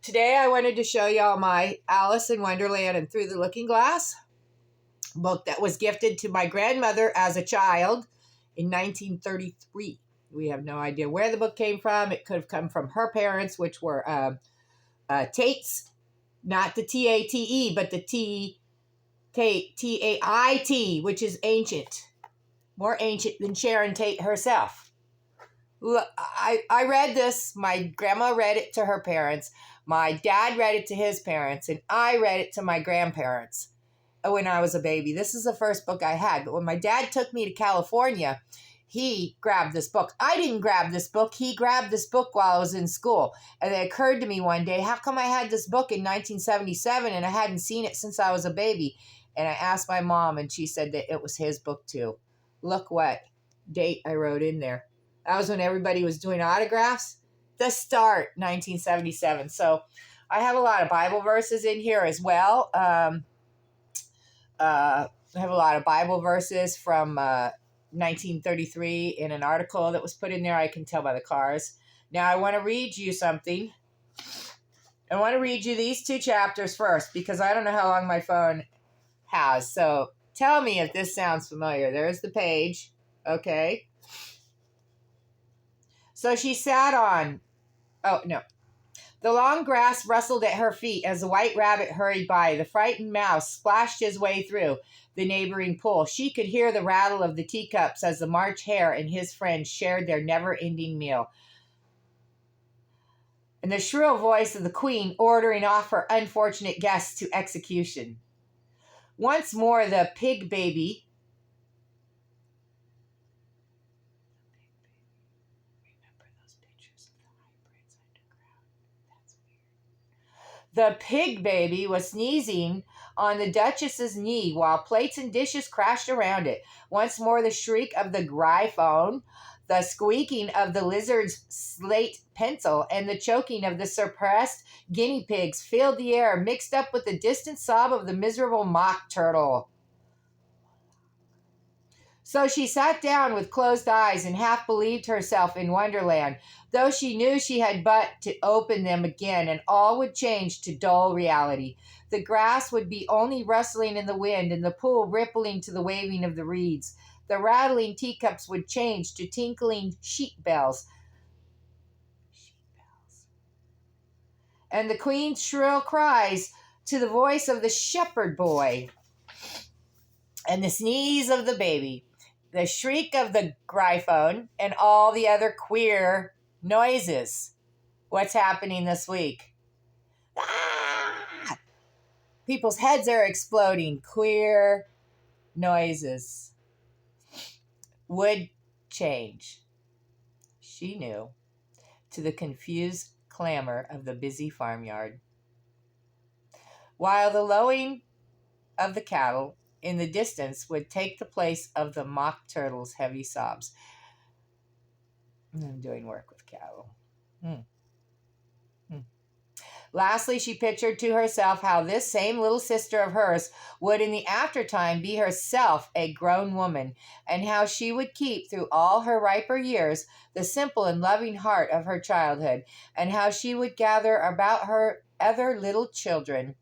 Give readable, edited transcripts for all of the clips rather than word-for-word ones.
Today I wanted to show y'all my Alice in Wonderland and Through the Looking Glass book that was gifted to my grandmother as a child in 1933. We have no idea where the book came from. It could have come from her parents, which were Tates, not the T-A-T-E, but the T-A-I-T, which is ancient, more ancient than Sharon Tate herself. Look, I read this. My grandma read it to her parents. My dad read it to his parents, and I read it to my grandparents when I was a baby. This is the first book I had. But when my dad took me to California, he grabbed this book. I didn't grab this book. He grabbed this book while I was in school. And it occurred to me one day, how come I had this book in 1977 and I hadn't seen it since I was a baby? And I asked my mom, and she said that it was his book too. Look what date I wrote in there. That was when everybody was doing autographs. The start, 1977. So I have a lot of Bible verses in here as well. I have a lot of Bible verses from 1933 in an article that was put in there. I can tell by the cars. Now I want to read you something. I want to read you these two chapters first because I don't know how long my phone has. So tell me if this sounds familiar. There's the page. Okay. So she sat on, oh no. The long grass rustled at her feet as the white rabbit hurried by. The frightened mouse splashed his way through the neighboring pool. She could hear the rattle of the teacups as the March Hare and his friends shared their never-ending meal. And the shrill voice of the queen ordering off her unfortunate guests to execution. Once more the pig baby... The pig baby was sneezing on the Duchess's knee while plates and dishes crashed around it. Once more the shriek of the gryphone, the squeaking of the lizard's slate pencil, and the choking of the suppressed guinea pigs filled the air, mixed up with the distant sob of the miserable mock turtle. So she sat down with closed eyes and half believed herself in Wonderland, though she knew she had but to open them again and all would change to dull reality. The grass would be only rustling in the wind and the pool rippling to the waving of the reeds. The rattling teacups would change to tinkling sheep bells. And the queen's shrill cries to the voice of the shepherd boy. And the sneeze of the baby. The shriek of the gryphone, and all the other queer noises. What's happening this week? Ah! People's heads are exploding. Queer noises would change, she knew, to the confused clamor of the busy farmyard. While the lowing of the cattle in the distance would take the place of the mock turtle's heavy sobs. I'm doing work with cattle. Lastly, she pictured to herself how this same little sister of hers would in the aftertime be herself a grown woman, and how she would keep through all her riper years the simple and loving heart of her childhood, and how she would gather about her other little children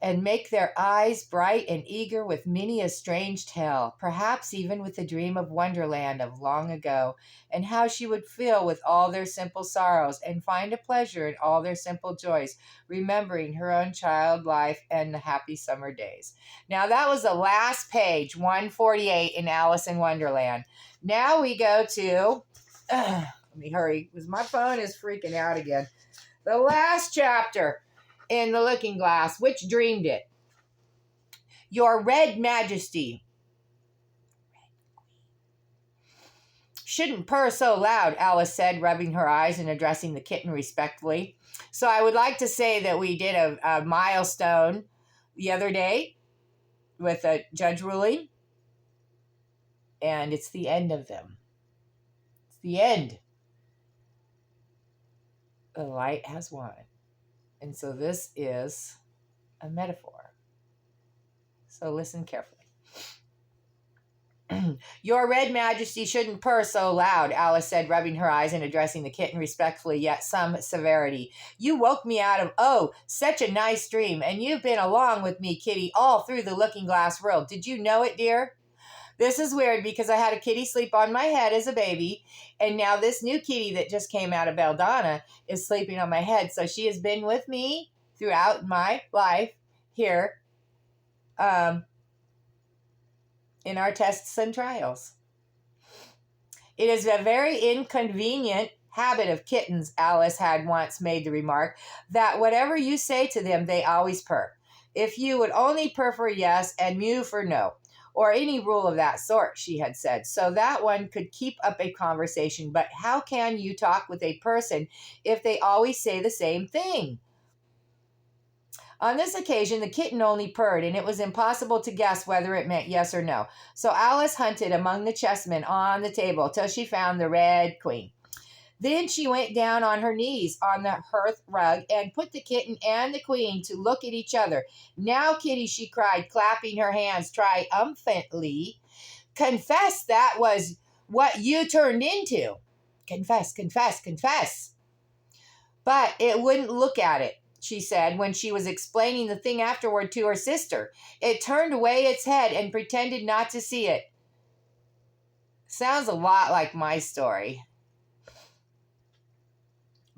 and make their eyes bright and eager with many a strange tale, perhaps even with the dream of Wonderland of long ago, and how she would feel with all their simple sorrows and find a pleasure in all their simple joys, remembering her own child life and the happy summer days. Now that was the last page, 148 in Alice in Wonderland. Now we go to, let me hurry, because my phone is freaking out again. The last chapter in the Looking Glass, which dreamed it? Your Red Majesty. Shouldn't purr so loud, Alice said, rubbing her eyes and addressing the kitten respectfully. So I would like to say that we did a milestone the other day with a judge ruling, and it's the end of them. It's the end. The light has won. And so this is a metaphor. So listen carefully. Your red majesty shouldn't purr so loud, Alice said, rubbing her eyes and addressing the kitten respectfully, yet some severity. You woke me out of, such a nice dream, and you've been along with me, kitty, all through the looking glass world. Did you know it, dear? This is weird because I had a kitty sleep on my head as a baby, and now this new kitty that just came out of Beldana is sleeping on my head. So she has been with me throughout my life here in our tests and trials. It is a very inconvenient habit of kittens, Alice had once made the remark, that whatever you say to them, they always purr. If you would only purr for yes and mew for no, or any rule of that sort, she had said, so that one could keep up a conversation. But how can you talk with a person if they always say the same thing? On this occasion, the kitten only purred, and it was impossible to guess whether it meant yes or no. So Alice hunted among the chessmen on the table till she found the red queen. Then she went down on her knees on the hearth rug and put the kitten and the queen to look at each other. Now, kitty, she cried, clapping her hands triumphantly, confess that was what you turned into. Confess, confess, confess. But it wouldn't look at it, she said, when she was explaining the thing afterward to her sister. It turned away its head and pretended not to see it. Sounds a lot like my story.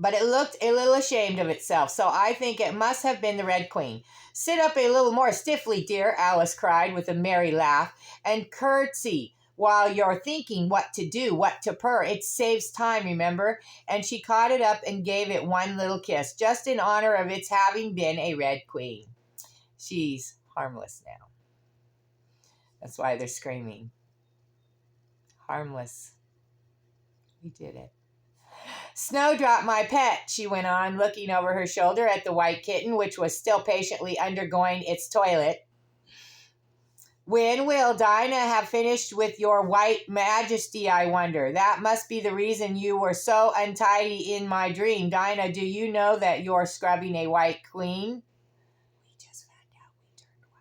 But it looked a little ashamed of itself, so I think it must have been the Red Queen. Sit up a little more stiffly, dear, Alice cried with a merry laugh, and curtsy while you're thinking what to do, what to purr. It saves time, remember? And she caught it up and gave it one little kiss, just in honor of its having been a Red Queen. She's harmless now. That's why they're screaming. Harmless. We did it. Snowdrop, my pet, she went on, looking over her shoulder at the white kitten, which was still patiently undergoing its toilet. When will Dinah have finished with your white majesty, I wonder? That must be the reason you were so untidy in my dream. Dinah, do you know that you're scrubbing a white queen? We just found out we turned white.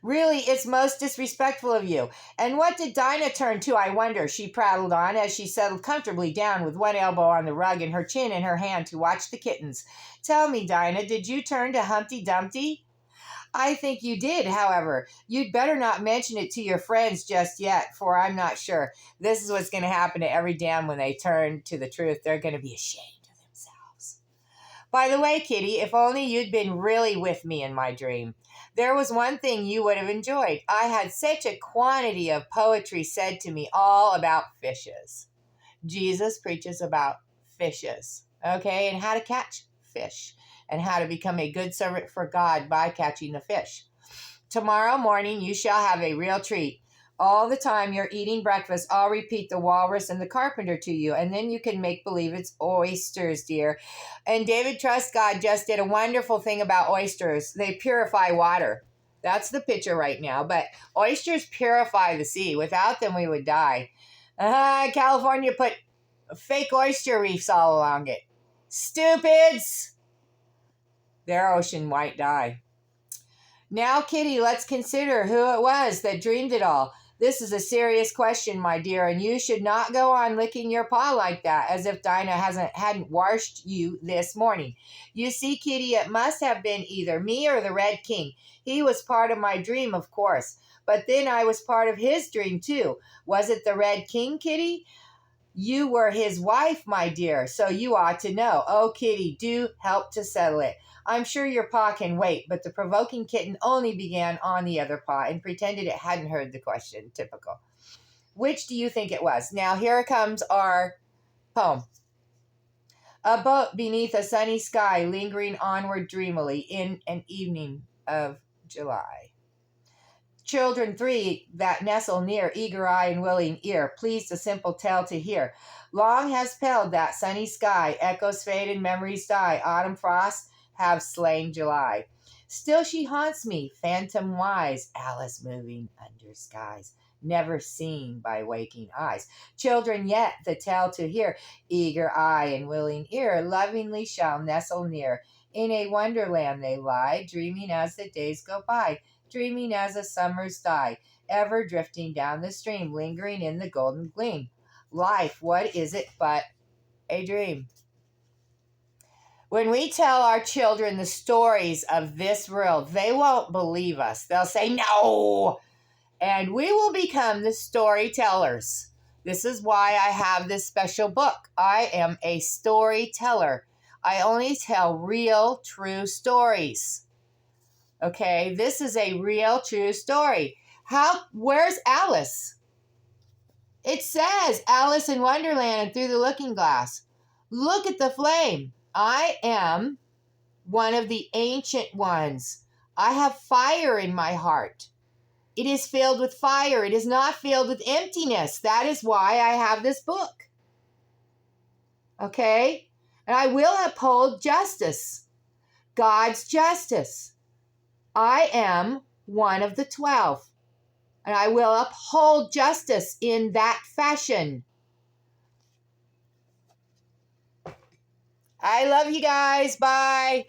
Really, it's most disrespectful of you. And what did Dinah turn to, I wonder? She prattled on as she settled comfortably down with one elbow on the rug and her chin in her hand to watch the kittens. Tell me, Dinah, did you turn to Humpty Dumpty? I think you did, however. You'd better not mention it to your friends just yet, for I'm not sure. This is what's going to happen to every dam when they turn to the truth. They're going to be ashamed of themselves. By the way, Kitty, if only you'd been really with me in my dream. There was one thing you would have enjoyed. I had such a quantity of poetry said to me all about fishes. Jesus preaches about fishes, okay, and how to catch fish, and how to become a good servant for God by catching the fish. Tomorrow morning you shall have a real treat. All the time you're eating breakfast, I'll repeat the walrus and the carpenter to you, and then you can make believe it's oysters, dear. And David Trust God just did a wonderful thing about oysters. They purify water. That's the picture right now. But oysters purify the sea. Without them, we would die. California put fake oyster reefs all along it. Stupids! Their ocean might die. Now, Kitty, let's consider who it was that dreamed it all. This is a serious question, my dear, and you should not go on licking your paw like that, as if Dinah hadn't washed you this morning. You see, Kitty, it must have been either me or the Red King. He was part of my dream, of course, but then I was part of his dream, too. Was it the Red King, Kitty? You were his wife, my dear, so you ought to know. Oh, Kitty, do help to settle it. I'm sure your paw can wait, but the provoking kitten only began on the other paw and pretended it hadn't heard the question. Typical. Which do you think it was? Now, here comes our poem. A boat beneath a sunny sky, lingering onward dreamily in an evening of July. Children three that nestle near, eager eye and willing ear, pleased a simple tale to hear. Long has palled that sunny sky, echoes fade and memories die, autumn frosts have slain July. Still she haunts me, phantom wise, Alice moving under skies, never seen by waking eyes. Children yet the tale to hear, eager eye and willing ear, lovingly shall nestle near. In a wonderland they lie, dreaming as the days go by, dreaming as the summers die, ever drifting down the stream, lingering in the golden gleam. Life, what is it but a dream? When we tell our children the stories of this world, they won't believe us. They'll say, no. And we will become the storytellers. This is why I have this special book. I am a storyteller. I only tell real, true stories. Okay, this is a real, true story. Where's Alice? It says Alice in Wonderland and Through the Looking Glass. Look at the flame. I am one of the ancient ones. I have fire in my heart. It is filled with fire. It is not filled with emptiness. That is why I have this book. Okay? And I will uphold justice. God's justice. I am one of the 12. And I will uphold justice in that fashion. I love you guys. Bye.